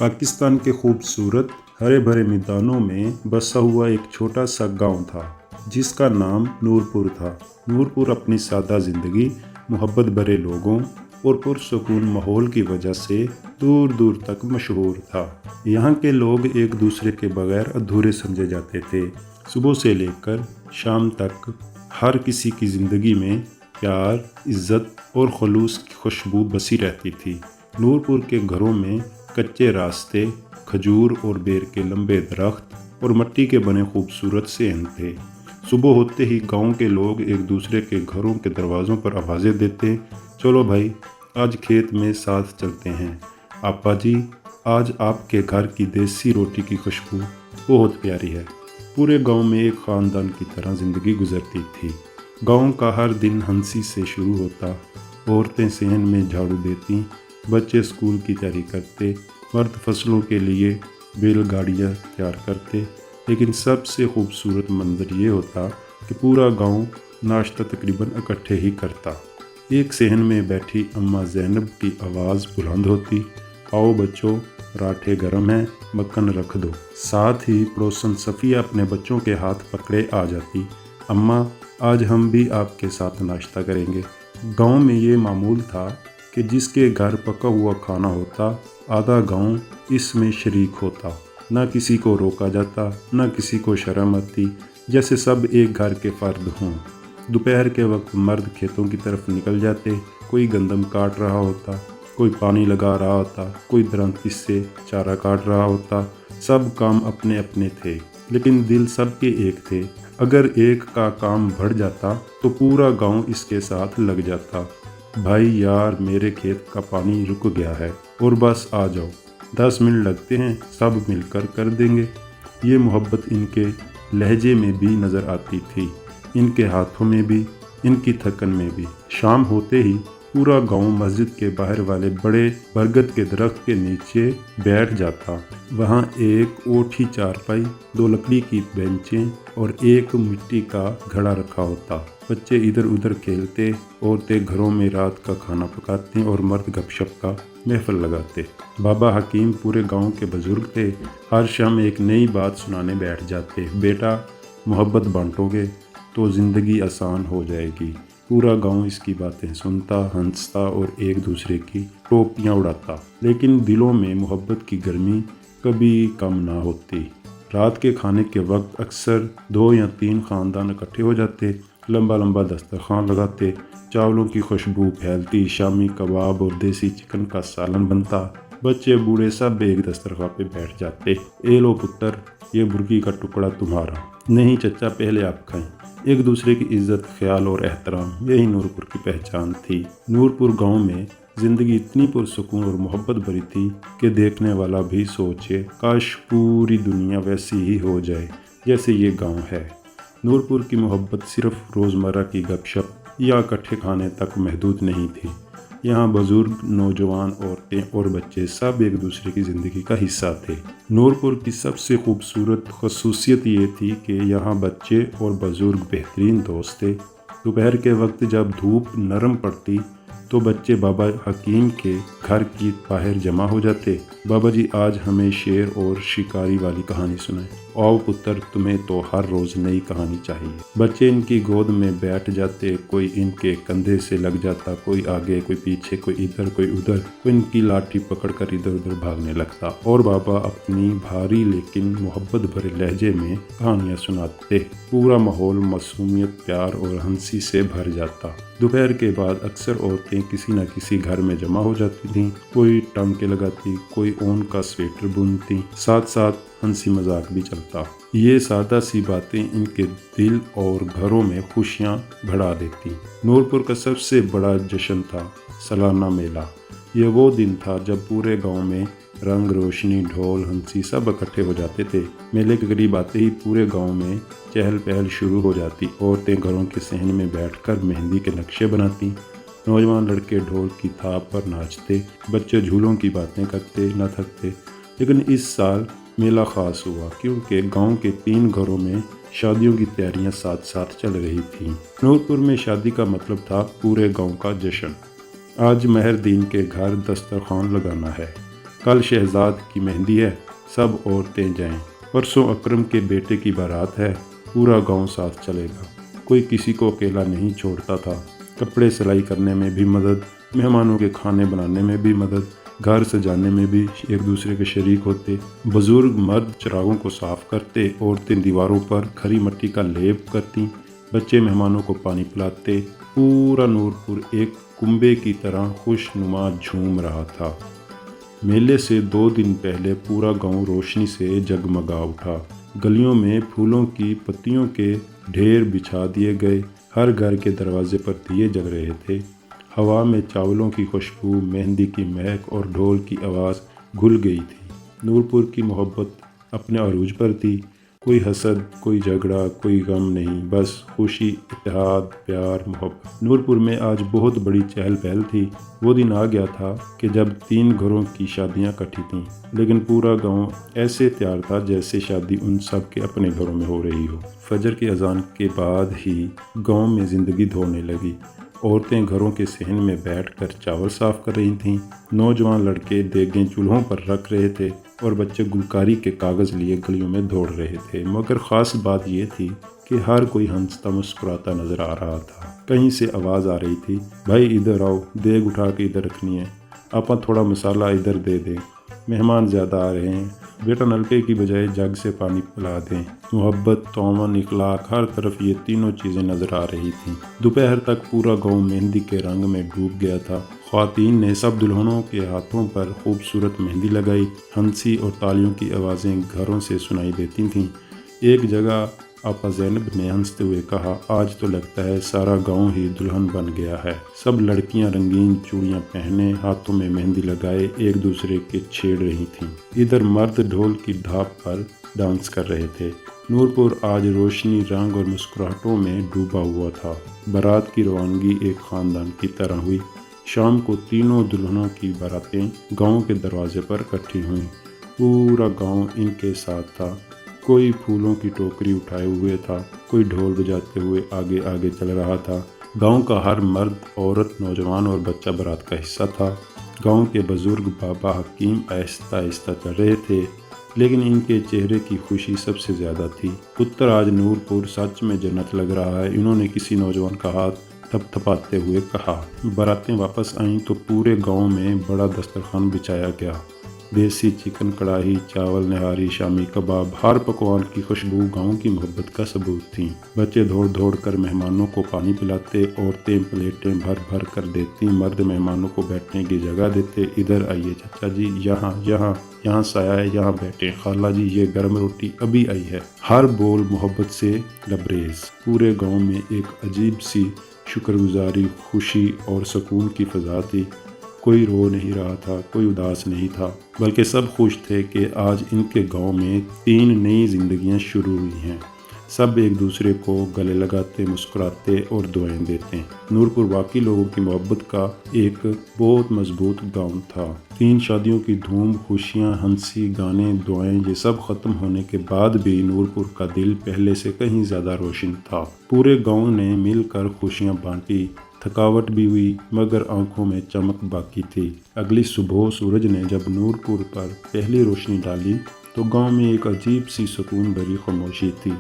पाकिस्तान के खूबसूरत हरे भरे मैदानों में बसा हुआ एक छोटा सा गांव था जिसका नाम नूरपुर था। नूरपुर अपनी सादा ज़िंदगी, मोहब्बत भरे लोगों और पुरसुकून माहौल की वजह से दूर दूर तक मशहूर था। यहाँ के लोग एक दूसरे के बगैर अधूरे समझे जाते थे। सुबह से लेकर शाम तक हर किसी की ज़िंदगी में प्यार, इज़्ज़त और खलूस की खुशबू बसी रहती थी। नूरपुर के घरों में कच्चे रास्ते, खजूर और बेर के लंबे दरख्त और मिट्टी के बने खूबसूरत सेहन थे। सुबह होते ही गांव के लोग एक दूसरे के घरों के दरवाज़ों पर आवाज़ें देते, चलो भाई आज खेत में साथ चलते हैं। आपा जी, आज आपके घर की देसी रोटी की खुशबू बहुत प्यारी है। पूरे गांव में एक ख़ानदान की तरह ज़िंदगी गुजरती थी। गांव का हर दिन हंसी से शुरू होता। औरतें सेहन में झाड़ू देती, बच्चे स्कूल की तैयारी करते, मर्द फसलों के लिए बैलगाड़ियाँ तैयार करते। लेकिन सबसे खूबसूरत मंजर ये होता कि पूरा गांव नाश्ता तकरीबन इकट्ठे ही करता। एक सेहन में बैठी अम्मा ज़ैनब की आवाज़ बुलंद होती, आओ बच्चों, पराठे गर्म हैं, मक्खन रख दो। साथ ही पड़ोसन सफ़िया अपने बच्चों के हाथ पकड़े आ जाती, अम्मा आज हम भी आपके साथ नाश्ता करेंगे। गांव में ये मामूल था कि जिसके घर पका हुआ खाना होता, आधा गांव इसमें शरीक होता। न किसी को रोका जाता, न किसी को शर्म आती, जैसे सब एक घर के फ़र्द हों। दोपहर के वक्त मर्द खेतों की तरफ निकल जाते, कोई गंदम काट रहा होता, कोई पानी लगा रहा होता, कोई दरांती से चारा काट रहा होता। सब काम अपने अपने थे, लेकिन दिल सबके एक थे। अगर एक का काम बढ़ जाता तो पूरा गांव इसके साथ लग जाता। भाई यार, मेरे खेत का पानी रुक गया है और बस आ जाओ, 10 मिनट लगते हैं, सब मिलकर कर देंगे। ये मोहब्बत इनके लहजे में भी नज़र आती थी, इनके हाथों में भी, इनकी थकन में भी। शाम होते ही पूरा गांव मस्जिद के बाहर वाले बड़े बरगद के दरख्त के नीचे बैठ जाता। वहाँ एक ओठी चारपाई, 2 लकड़ी की बेंचें और एक मिट्टी का घड़ा रखा होता। बच्चे इधर उधर खेलते, औरतें घरों में रात का खाना पकाती और मर्द गपशप का महफिल लगाते। बाबा हकीम पूरे गांव के बुजुर्ग थे। हर शाम एक नई बात सुनाने बैठ जाते, बेटा मोहब्बत बांटोगे तो ज़िंदगी आसान हो जाएगी। पूरा गांव इसकी बातें सुनता, हंसता और एक दूसरे की टोपियां उड़ाता। लेकिन दिलों में मोहब्बत की गर्मी कभी कम ना होती। रात के खाने के वक्त अक्सर 2 या 3 ख़ानदान इकट्ठे हो जाते, लंबा लंबा दस्तरखान लगाते, चावलों की खुशबू फैलती, शामी कबाब और देसी चिकन का सालन बनता। बच्चे बूढ़े सब एक दस्तरखान पे बैठ जाते। ए लो पुत्र, ये मुर्गी का टुकड़ा तुम्हारा। नहीं चचा, पहले आप खाएं। एक दूसरे की इज्जत, ख्याल और एहतराम, यही नूरपुर की पहचान थी। नूरपुर गांव में ज़िंदगी इतनी पुरसुकून और मोहब्बत भरी थी कि देखने वाला भी सोचे, काश पूरी दुनिया वैसी ही हो जाए जैसे ये गांव है। नूरपुर की मोहब्बत सिर्फ रोज़मर्रा की गपशप या इकट्ठे खाने तक महदूद नहीं थी। यहाँ बुजुर्ग, नौजवान, औरतें और बच्चे सब एक दूसरे की ज़िंदगी का हिस्सा थे। नूरपुर की सबसे खूबसूरत खसूसियत ये थी कि यहाँ बच्चे और बुजुर्ग बेहतरीन दोस्त थे। दोपहर के वक्त जब धूप नरम पड़ती तो बच्चे बाबा हकीम के घर की बाहर जमा हो जाते। बाबा जी, आज हमें शेर और शिकारी वाली कहानी सुनाएं। आओ पुत्र, तुम्हें तो हर रोज़ नई कहानी चाहिए। बच्चे इनकी गोद में बैठ जाते, कोई इनके कंधे से लग जाता, कोई आगे, कोई पीछे, कोई इधर, कोई उधर, कोई इनकी लाठी पकड़कर इधर उधर भागने लगता और बाबा अपनी भारी लेकिन मोहब्बत भरे लहजे में कहानियाँ सुनाते। पूरा माहौल मासूमियत, प्यार और हंसी से भर जाता। दोपहर के बाद अक्सर औरतें किसी न किसी घर में जमा हो जाती थीं। कोई टांके लगाती, कोई ऊन का स्वेटर बुनती, साथ साथ हंसी मजाक भी चलता। ये सादा सी बातें इनके दिल और घरों में खुशियाँ बढ़ा देती। नूरपुर का सबसे बड़ा जश्न था सालाना मेला। ये वो दिन था जब पूरे गांव में रंग, रोशनी, ढोल, हंसी सब इकट्ठे हो जाते थे। मेले के करीब आते ही पूरे गांव में चहल पहल शुरू हो जाती। औरतें घरों के सहन में बैठकर मेहंदी के नक्शे बनाती, नौजवान लड़के ढोल की थाप पर नाचते, बच्चे झूलों की बातें करते न थकते। लेकिन इस साल मेला ख़ास हुआ क्योंकि गांव के 3 घरों में शादियों की तैयारियां साथ साथ चल रही थीं। नूरपुर में शादी का मतलब था पूरे गांव का जश्न। आज मेहरदीन के घर दस्तरखान लगाना है, کل شہزاد کی مہندی ہے، سب عورتیں جائیں۔ پرسوں اکرم کے بیٹے کی بارات ہے، پورا گاؤں ساتھ چلے گا۔ کوئی کسی کو اکیلا نہیں چھوڑتا تھا۔ کپڑے سلائی کرنے میں بھی مدد، مہمانوں کے کھانے بنانے میں بھی مدد، گھر سجانے میں بھی ایک دوسرے کے شریک ہوتے۔ بزرگ مرد چراغوں کو صاف کرتے، عورتیں دیواروں پر کھری مٹی کا لیپ کرتی، بچے مہمانوں کو پانی پلاتے۔ پورا نورپور ایک کنبے کی طرح خوش نما جھوم رہا تھا۔ میلے سے 2 دن پہلے پورا گاؤں روشنی سے جگمگا اٹھا۔ گلیوں میں پھولوں کی پتیوں کے ڈھیر بچھا دیے گئے، ہر گھر کے دروازے پر دیے جل رہے تھے۔ ہوا میں چاولوں کی خوشبو، مہندی کی مہک اور ڈھول کی آواز گھل گئی تھی۔ نورپور کی محبت اپنے عروج پر تھی۔ کوئی حسد، کوئی جھگڑا، کوئی غم نہیں، بس خوشی، اتحاد، پیار، محبت۔ نورپور میں آج بہت بڑی چہل پہل تھی۔ وہ دن آ گیا تھا کہ جب 3 گھروں کی شادیاں کٹھی تھیں، لیکن پورا گاؤں ایسے تیار تھا جیسے شادی ان سب کے اپنے گھروں میں ہو رہی ہو۔ فجر کی اذان کے بعد ہی گاؤں میں زندگی دھونے لگی۔ عورتیں گھروں کے صحن میں بیٹھ کر چاول صاف کر رہی تھیں، نوجوان لڑکے دیگیں چولہوں پر رکھ رہے تھے اور بچے گلکاری کے کاغذ لیے گلیوں میں دوڑ رہے تھے۔ مگر خاص بات یہ تھی کہ ہر کوئی ہنستا مسکراتا نظر آ رہا تھا۔ کہیں سے آواز آ رہی تھی، بھائی ادھر آؤ، دیگ اٹھا کے ادھر رکھنی ہے، آپا تھوڑا مسالہ ادھر دے دیں، مہمان زیادہ آ رہے ہیں، بیٹا نلکے کی بجائے جگ سے پانی پلا دیں۔ محبت، تومن، اخلاق، ہر طرف یہ تینوں چیزیں نظر آ رہی تھیں۔ دوپہر تک پورا گاؤں مہندی کے رنگ میں ڈوب گیا تھا۔ خواتین نے سب دلہنوں کے ہاتھوں پر خوبصورت مہندی لگائی، ہنسی اور تالیوں کی آوازیں گھروں سے سنائی دیتی تھیں۔ ایک جگہ آپا زینب نے ہنستے ہوئے کہا، آج تو لگتا ہے سارا گاؤں ہی دلہن بن گیا ہے۔ سب لڑکیاں رنگین چوڑیاں پہنے، ہاتھوں میں مہندی لگائے ایک دوسرے کے چھیڑ رہی تھیں۔ ادھر مرد ڈھول کی ڈھاپ پر ڈانس کر رہے تھے۔ نورپور آج روشنی، رنگ اور مسکراہٹوں میں ڈوبا ہوا تھا۔ بارات کی روانگی ایک خاندان کی طرح ہوئی۔ شام کو تینوں دلہنوں کی باراتیں گاؤں کے دروازے پر اکٹھی ہوئیں۔ پورا گاؤں ان کے ساتھ تھا۔ کوئی پھولوں کی ٹوکری اٹھائے ہوئے تھا، کوئی ڈھول بجاتے ہوئے آگے آگے چل رہا تھا۔ گاؤں کا ہر مرد، عورت، نوجوان اور بچہ بارات کا حصہ تھا۔ گاؤں کے بزرگ بابا حکیم آہستہ آہستہ چل رہے تھے، لیکن ان کے چہرے کی خوشی سب سے زیادہ تھی۔ پتر، آج نورپور سچ میں جنت لگ رہا ہے، انہوں نے کسی نوجوان کا ہاتھ تھپ تھپاتے ہوئے کہا۔ باراتیں واپس آئیں تو پورے گاؤں میں بڑا دسترخوان بچھایا گیا۔ دیسی چکن، کڑاہی، چاول، نہاری، شامی کباب، ہر پکوان کی خوشبو گاؤں کی محبت کا ثبوت تھی۔ بچے دوڑ دوڑ کر مہمانوں کو پانی پلاتے، عورتیں پلیٹیں بھر بھر کر دیتی، مرد مہمانوں کو بیٹھنے کی جگہ دیتے۔ ادھر آئیے چچا جی، یہاں سایہ ہے، یہاں بیٹھیں، خالہ جی یہ گرم روٹی ابھی آئی ہے۔ ہر بول محبت سے لبریز۔ پورے گاؤں میں ایک عجیب سی شکر گزاری، خوشی اور سکون کی فضا تھی۔ کوئی رو نہیں رہا تھا، کوئی اداس نہیں تھا، بلکہ سب خوش تھے کہ آج ان کے گاؤں میں 3 نئی زندگیاں شروع ہوئی ہیں۔ سب ایک دوسرے کو گلے لگاتے، مسکراتے اور دعائیں دیتے۔ نورپور واقعی لوگوں کی محبت کا ایک بہت مضبوط گاؤں تھا۔ 3 شادیوں کی دھوم، خوشیاں، ہنسی، گانے، دعائیں، یہ سب ختم ہونے کے بعد بھی نورپور کا دل پہلے سے کہیں زیادہ روشن تھا۔ پورے گاؤں نے مل کر خوشیاں بانٹی، تھکاوٹ بھی ہوئی، مگر آنکھوں میں چمک باقی تھی۔ اگلی صبح سورج نے جب نورپور پر پہلی روشنی ڈالی تو گاؤں میں ایک عجیب سی سکون بھری خاموشی تھی۔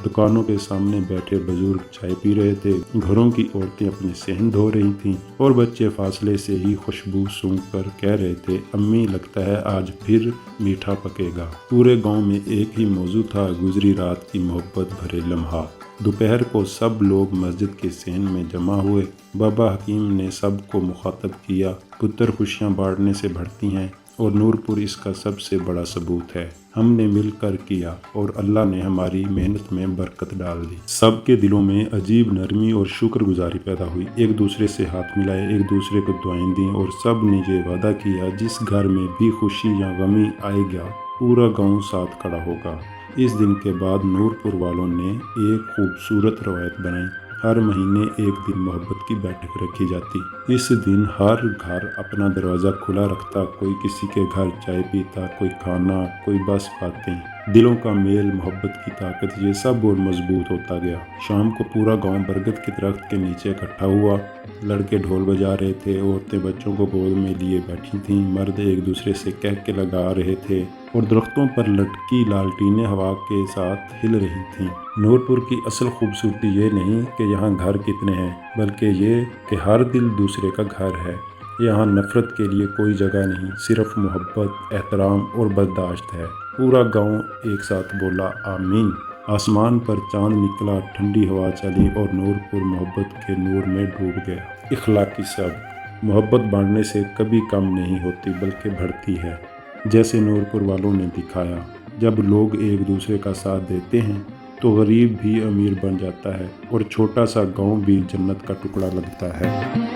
دکانوں کے سامنے بیٹھے بزرگ چائے پی رہے تھے، گھروں کی عورتیں اپنے صحن دھو رہی تھیں اور بچے فاصلے سے ہی خوشبو سونگھ کر کہہ رہے تھے، امی لگتا ہے آج پھر میٹھا پکے گا۔ پورے گاؤں میں ایک ہی موضوع تھا، گزری رات کی محبت بھرے لمحات۔ دوپہر کو سب لوگ مسجد کے صحن میں جمع ہوئے۔ بابا حکیم نے سب کو مخاطب کیا، پتر خوشیاں بانٹنے سے بڑھتی ہیں اور نورپور اس کا سب سے بڑا ثبوت ہے۔ ہم نے مل کر کیا اور اللہ نے ہماری محنت میں برکت ڈال دی۔ سب کے دلوں میں عجیب نرمی اور شکر گزاری پیدا ہوئی۔ ایک دوسرے سے ہاتھ ملائے، ایک دوسرے کو دعائیں دیں اور سب نے یہ وعدہ کیا، جس گھر میں بھی خوشی یا غمی آئے گا پورا گاؤں ساتھ کھڑا ہوگا۔ اس دن کے بعد نورپور والوں نے ایک خوبصورت روایت بنائی۔ ہر مہینے ایک دن محبت کی بیٹھک رکھی جاتی۔ اس دن ہر گھر اپنا دروازہ کھلا رکھتا، کوئی کسی کے گھر چائے پیتا، کوئی کھانا، کوئی بس باتیں۔ दिलों का मेल, मोहब्बत की ताकत, ये सब और मजबूत होता गया। शाम को पूरा गांव बरगद के दरख्त के नीचे इकट्ठा हुआ। लड़के ढोल बजा रहे थे, औरतें बच्चों को गोद में लिए बैठी थीं, मर्द एक दूसरे से कह के लगा रहे थे और दरख्तों पर लटकी लालटीनें हवा के साथ हिल रही थीं। नूरपुर की असल खूबसूरती ये नहीं कि यहाँ घर कितने हैं, बल्कि ये कि हर दिल दूसरे का घर है। यहाँ नफ़रत के लिए कोई जगह नहीं, सिर्फ मोहब्बत, एहतराम और बर्दाश्त है। पूरा गांव एक साथ बोला आमीन। आसमान पर चांद निकला, ठंडी हवा चली और नूरपुर मोहब्बत के नूर में डूब गया। इखलाकी सब मोहब्बत बांटने से कभी कम नहीं होती बल्कि बढ़ती है, जैसे नूरपुर वालों ने दिखाया। जब लोग एक दूसरे का साथ देते हैं तो गरीब भी अमीर बन जाता है और छोटा सा गांव भी जन्नत का टुकड़ा लगता है।